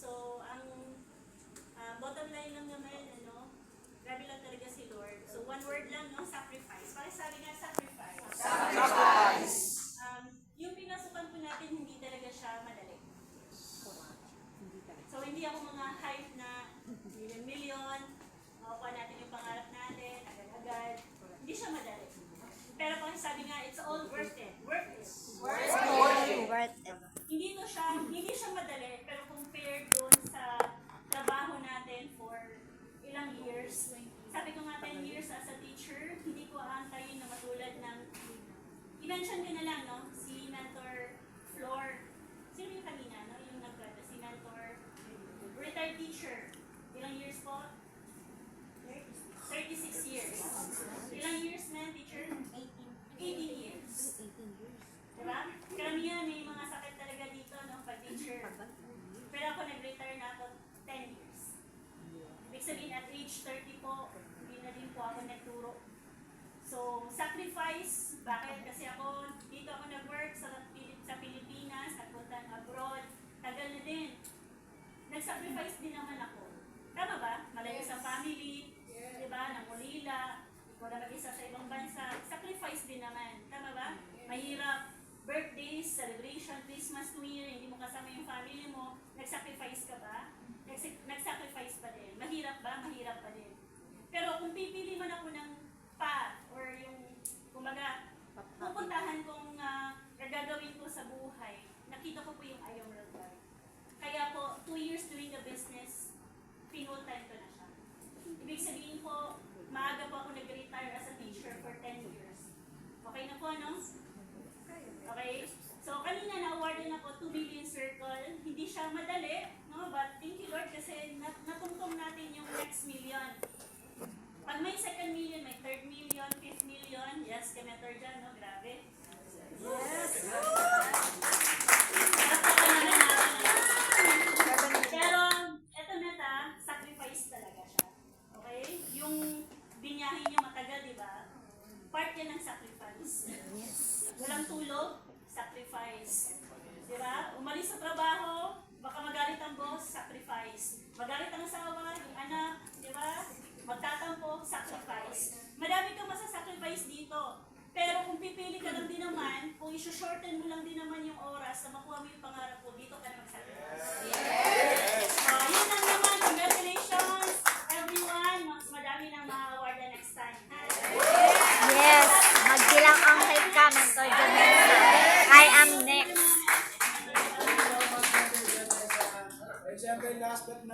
So, ang bottom line lang naman, grabe lang talaga si Lord. So, one word lang, no? Sacrifice. Bakit sabi nga sacrifice? Sacrifice! Yung pinasukan po natin, hindi talaga siya madali. So, hindi ako mga hype na million, makukuha natin yung pangarap natin, agad-agad. Hindi siya madali. Pero kung sabi nga, it's all worth it. Worth it. Worth it. Hindi siya madali, pero compared doon sa trabaho natin for ilang years, sabi ko nga 10 years as a teacher, hindi ko aantayin na matulad ng, i-mention ko na lang, no? Si Mentor Flor, sino yung kanina, no? Yung nag-grad, si Mentor, retired teacher, ilang years po? 36 years. Ilang years na, teacher? 18 years. Diba? Karamihan may mga sakit talaga dito, no? Pag-teacher. Pero ako nag-retire na ako 10 years. Ibig sabihin, at age 30 po, hindi na din po ako nagturo. So, sacrifice. Bakit? Kasi ako, dito ako nag-work sa Pilipinas, nagpunta abroad. Tagal na din. Nag-sacrifice din naman ako. Tama ba? Malayo sa family, diba? Nangulila, ikaw na mag-isa sa ibang bansa. Sacrifice din naman. Tama ba? Mahirap. Birthdays, celebration, Christmas, New Year, hindi mo kasama yung family mo. Nag-sacrifice ka ba? Nag-sacrifice pa din. Mahirap ba? Mahirap pa din. Pero kung pipili man ako ng path or yung, kumbaga, pupuntahan kong gagawin ko sa buhay, nakita ko po yung ayaw mo. Kaya po, 2 years doing the business, pinul-time ko na siya. Ibig sabihin po, maaga po ako nag-retire as a teacher for 10 years. Okay na po, no? Okay? So, kanina na-awardan ako 2 billion circle. Hindi siya madali, no? But thank you, Lord, kasi natungtong natin yung next million. Pag may second million, may third million, fifth million. Yes, kay Mentor dyan, no? Grabe. Yes! Pero, eto Meta, sacrifice talaga siya. Okay? Yung binyahin niyo matagal, di ba? Part yan ng sacrifice. Walang tulog, sacrifice. Di ba? Umalis sa trabaho, baka magalit ang boss, sacrifice. Magalit ang asawa, yung anak, di ba? Magtatampo, sacrifice. Madami kang masasacrifice dito. Pero kung pipili ka lang din naman, kung iso-shorten mo lang din naman yung oras na makuha mo yung pangarap mo, dito ka na mag-sacrifice. Yes! Yun lang naman. Congratulations, everyone. Mas madami nang ma-award the next time. Yes, magbilang ang hype ka, Mentor Janessa. I am next. And syempre, last but not